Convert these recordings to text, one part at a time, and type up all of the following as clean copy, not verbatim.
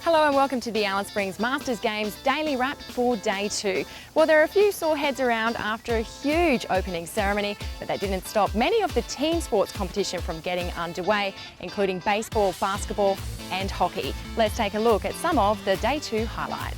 Hello and welcome to the Alice Springs Masters Games Daily Wrap for Day 2. Well, there are a few sore heads around after a huge opening ceremony, but that didn't stop many of the team sports competition from getting underway, including baseball, basketball and hockey. Let's take a look at some of the Day 2 highlights.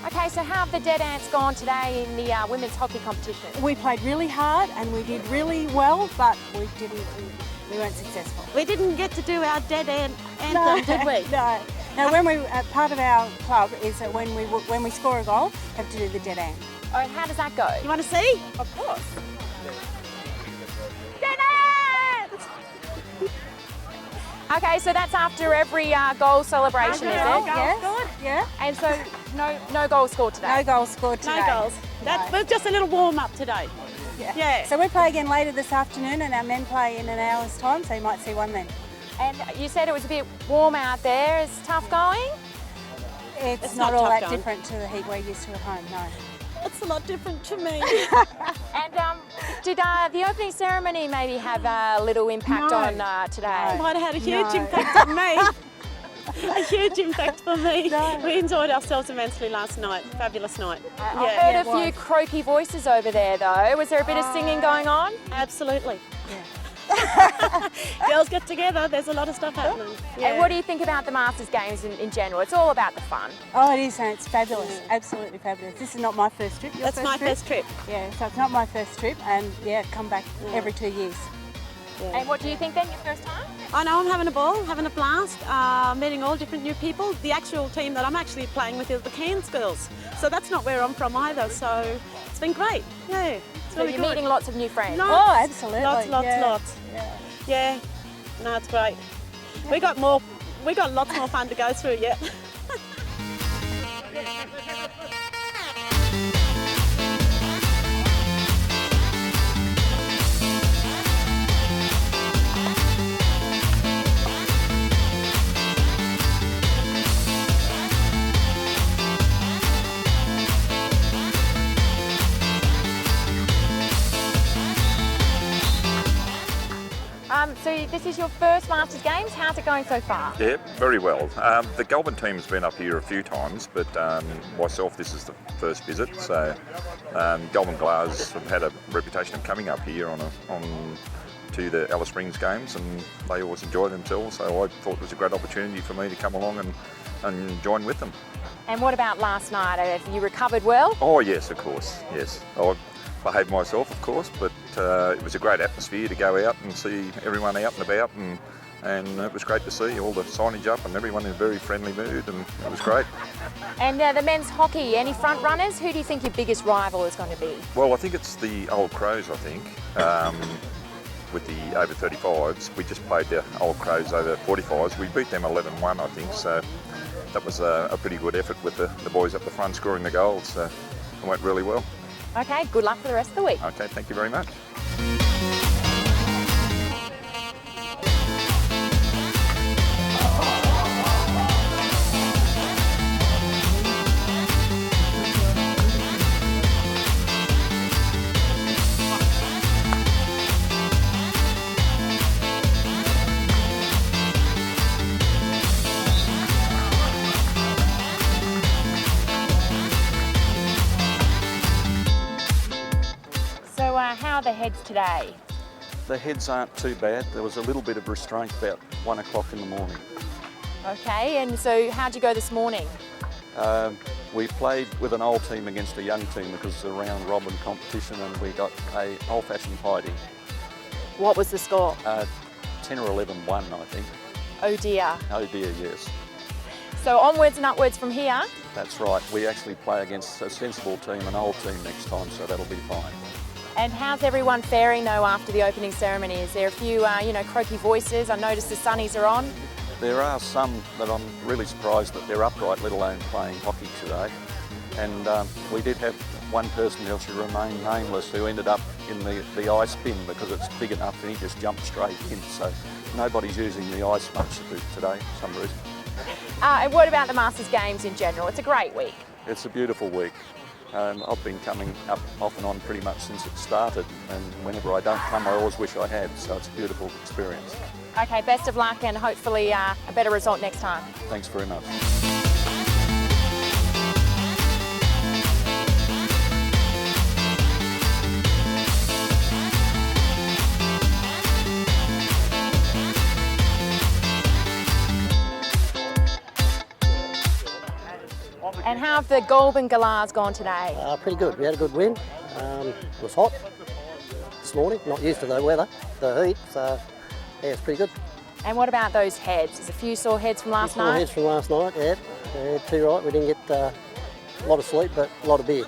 Okay, so how have the Dead Ants gone today in the women's hockey competition? We played really hard and we did really well, but we weren't successful. We didn't get to do our Dead Ant anthem, did we? No. Now, when we part of our club is that when we score a goal, have to do the Dead Ant. Oh, and how does that go? You want to see? Of course. Dead Ants! Okay, so that's after every goal celebration, is it? Yeah. And so no goals scored today? No goals scored today. No goals. That's just a little warm up today. Yeah. So we play again later this afternoon and our men play in an hour's time, so you might see one then. And you said it was a bit warm out there. Is it tough going? It's not not all tough that going. different to the heat we're used to at home, no. It's a lot different to me. And did the opening ceremony maybe have a little impact No. on today? It might have had a huge No. impact on me. A huge impact for me. No. We enjoyed ourselves immensely last night. Fabulous night. I heard a few croaky voices over there though. Was there a bit of singing going on? Absolutely. Girls get together, there's a lot of stuff happening. And what do you think about the Masters Games in general? It's all about the fun. Oh, it is, and it's fabulous, absolutely fabulous. This is not my first trip. Your That's my first trip. Yeah, so it's not my first trip, and come back every 2 years. And what do you think then, your first time? I know I'm having a ball, having a blast, meeting all different new people. The actual team that I'm actually playing with is the Cairns girls. So that's not where I'm from either, so it's been great. Yeah, it's So really you're good. meeting lots of new friends. Lots. Oh, absolutely. Lots. Yeah. Yeah, no, it's great. We got lots more fun to go through yet. So this is your first Masters Games. How's it going so far? Yeah, very well. The Goulburn team's been up here a few times, but myself, this is the first visit. So Goulburn Glass have had a reputation of coming up here to the Alice Springs Games, and they always enjoy themselves. So I thought it was a great opportunity for me to come along and join with them. And what about last night? Have you recovered well? Oh yes, of course, yes. I behaved myself, of course, but it was a great atmosphere to go out and see everyone out and about, and it was great to see all the signage up and everyone in a very friendly mood, and it was great. And the men's hockey, any front runners? Who do you think your biggest rival is going to be? Well, I think it's the Old Crows, I think. With the over 35s, we just played the Old Crows over 45s. We beat them 11-1, I think, so that was a pretty good effort with the boys up the front scoring the goals, so it went really well. Okay, good luck for the rest of the week. Okay, thank you very much. heads today? The heads aren't too bad. There was a little bit of restraint about 1 o'clock in the morning. Okay, and so how'd you go this morning? We played with an old team against a young team because it's a round robin competition, and we got a old-fashioned piety. What was the score? 10 or 11 won, I think. Oh dear. Oh dear, yes. So onwards and upwards from here. That's right. We actually play against a sensible team, an old team next time, so that'll be fine. And how's everyone faring though after the opening ceremony? Is there a few, croaky voices? I noticed the sunnies are on. There are some that I'm really surprised that they're upright, let alone playing hockey today. And we did have one person who should remain nameless who ended up in the ice bin because it's big enough and he just jumped straight in. So nobody's using the ice much today for some reason. And what about the Masters Games in general? It's a great week. It's a beautiful week. I've been coming up off and on pretty much since it started, and whenever I don't come I always wish I had, so it's a beautiful experience. Okay, best of luck and hopefully a better result next time. Thanks very much. And how have the Goulburn Galahs gone today? Pretty good. We had a good win. It was hot this morning. Not used to the weather, the heat. So yeah, it's pretty good. And what about those heads? There's a few sore heads from last night. Heads from last night. Yeah, too right. We didn't get a lot of sleep, but a lot of beer.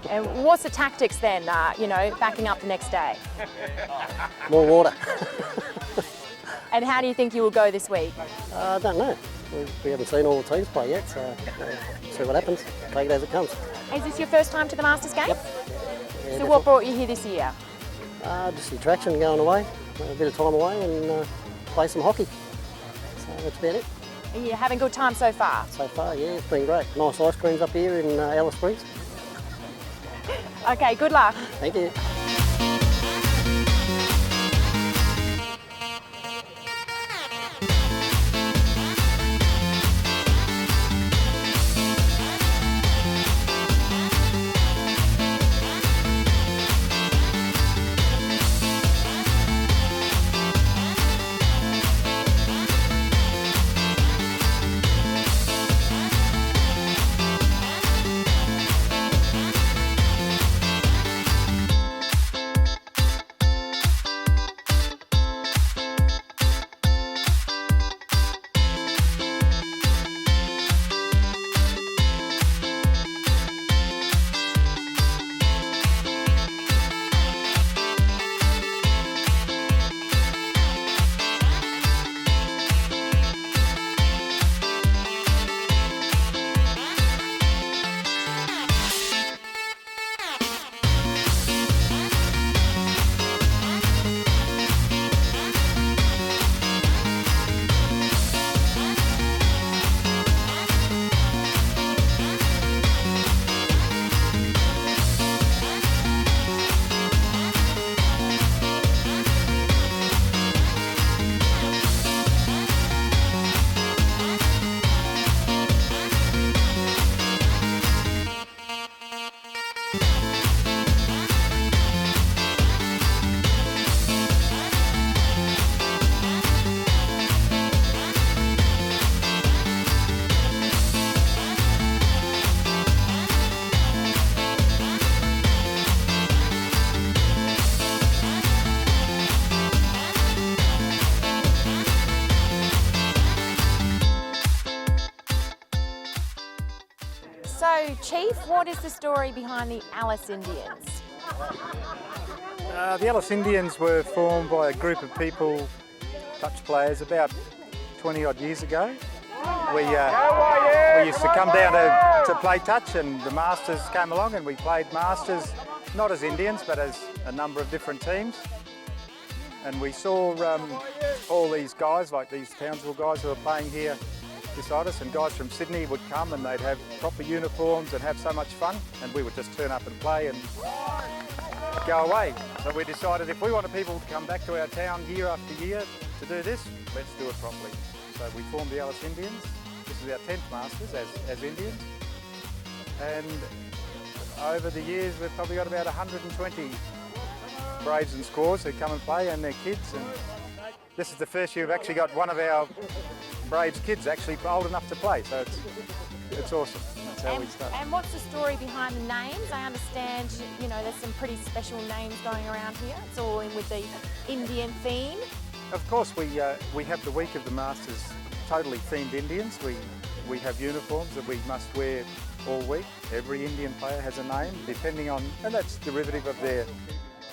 And what's the tactics then? Backing up the next day. More water. And how do you think you will go this week? I don't know. We haven't seen all the teams play yet, so see what happens. Take it as it comes. Is this your first time to the Masters Games? Yep. Yeah, so definitely. what brought you here this year? Just the attraction, going away, a bit of time away and play some hockey. So that's about it. Are you having a good time so far? So far, yeah, it's been great. Nice ice creams up here in Alice Springs. Okay, good luck. Thank you. So, Chief, what is the story behind the Alice Indians? The Alice Indians were formed by a group of people, touch players, about 20 odd years ago. We used to come down to play touch, and the Masters came along and we played Masters, not as Indians but as a number of different teams. And we saw all these guys, like these Townsville guys who are playing here beside us, and guys from Sydney would come and they'd have proper uniforms and have so much fun, and we would just turn up and play and go away. So we decided if we wanted people to come back to our town year after year to do this, let's do it properly. So we formed the Alice Indians. This is our 10th Masters as Indians. And over the years we've probably got about 120 Braves and Squaws who come and play and their kids. And this is the first year we've actually got one of our Braves kids actually old enough to play, so it's awesome. That's how we start. And what's the story behind the names? I understand, you know, there's some pretty special names going around here. It's all in with the Indian theme. Of course, we have the week of the Masters totally themed Indians. We have uniforms that we must wear all week. Every Indian player has a name, depending on, and that's derivative of their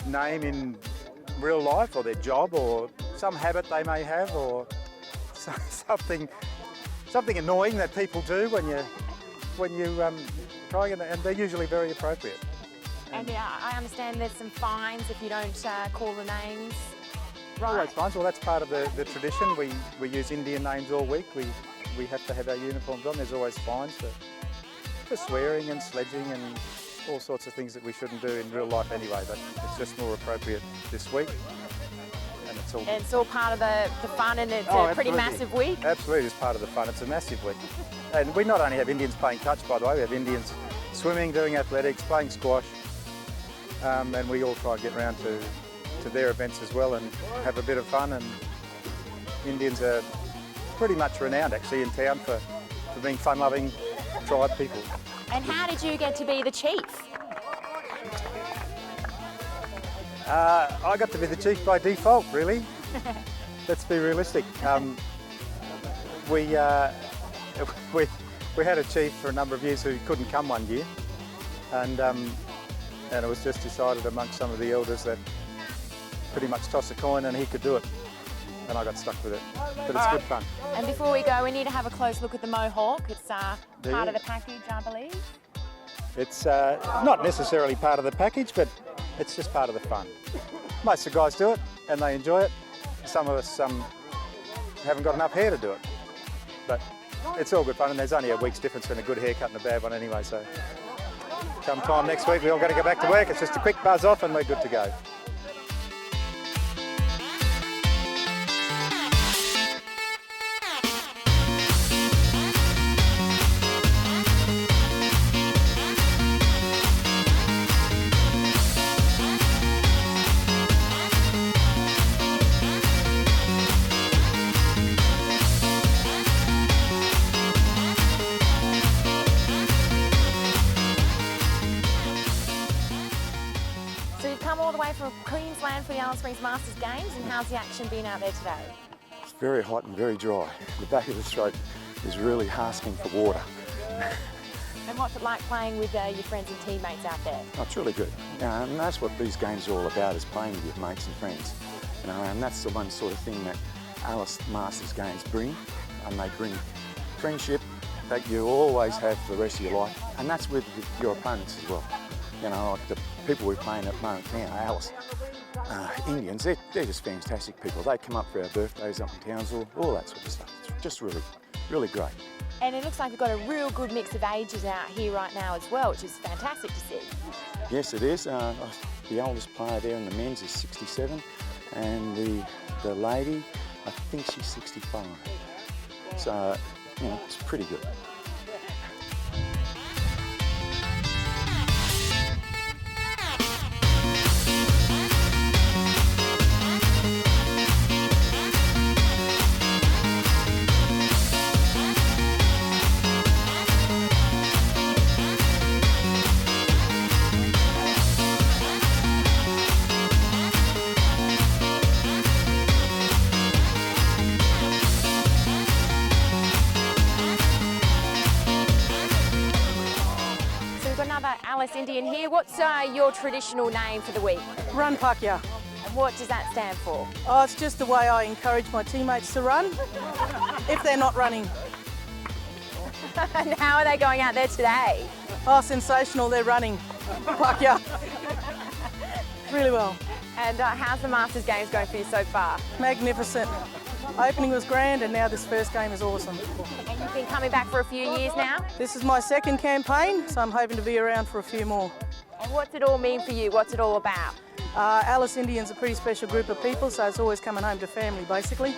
name in real life or their job or some habit they may have or something annoying that people do when you try, and they're usually very appropriate. And I understand there's some fines if you don't call the names right. Always fines. Well, that's part of the tradition. We use Indian names all week. We have to have our uniforms on. There's always fines for swearing and sledging and all sorts of things that we shouldn't do in real life anyway, but it's just more appropriate this week. And it's all part of the fun, and it's a pretty massive week. Absolutely, it's part of the fun. It's a massive week. And we not only have Indians playing touch, by the way, we have Indians swimming, doing athletics, playing squash, and we all try and get around to their events as well and have a bit of fun. And Indians are pretty much renowned actually in town for being fun-loving tribe people. And how did you get to be the chief? I got to be the chief by default, really. Let's be realistic. We had a chief for a number of years who couldn't come one year, and it was just decided amongst some of the elders that pretty much toss a coin and he could do it, and I got stuck with it. But it's good fun. And before we go, we need to have a close look at the Mohawk. It's part of the package, I believe. It's not necessarily part of the package, but it's just part of the fun. Most of the guys do it and they enjoy it. Some of us haven't got enough hair to do it, but it's all good fun, and there's only a week's difference between a good haircut and a bad one anyway, so come time next week we all got to go back to work. It's just a quick buzz off and we're good to go. From Queensland for the Alice Springs Masters Games, and how's the action been out there today? It's very hot and very dry. The back of the throat is really asking for water. And what's it like playing with your friends and teammates out there? Oh, it's really good. And that's what these games are all about, is playing with your mates and friends. You know, and that's the one sort of thing that Alice Masters Games bring, and they bring friendship that you always have for the rest of your life, and that's with your opponents as well. You know, like the people we're playing at the moment now, Alice, Indians, they're just fantastic people. They come up for our birthdays up in Townsville, all that sort of stuff. It's just really, really great. And it looks like you've got a real good mix of ages out here right now as well, which is fantastic to see. Yes, it is. The oldest player there in the men's is 67, and the lady, I think she's 65. So, you know, it's pretty good. Alice Indian here. What's your traditional name for the week? Run Pakya. And what does that stand for? Oh, it's just the way I encourage my teammates to run if they're not running. And how are they going out there today? Oh, sensational, they're running. Pakya. Really well. And how's the Masters Games going for you so far? Magnificent. Opening was grand, and now this first game is awesome. And you've been coming back for a few years now? This is my second campaign, so I'm hoping to be around for a few more. And what's it all mean for you? What's it all about? Alice Indians are a pretty special group of people, so it's always coming home to family, basically.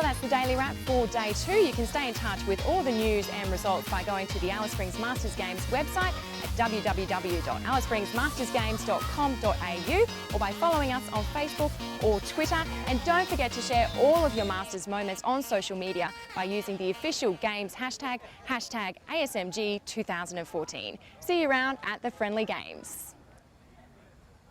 Well, that's the Daily Wrap for Day 2. You can stay in touch with all the news and results by going to the Alice Springs Masters Games website at www.alicespringsmastersgames.com.au or by following us on Facebook or Twitter. And don't forget to share all of your Masters moments on social media by using the official Games hashtag, #ASMG2014. See you around at the friendly games.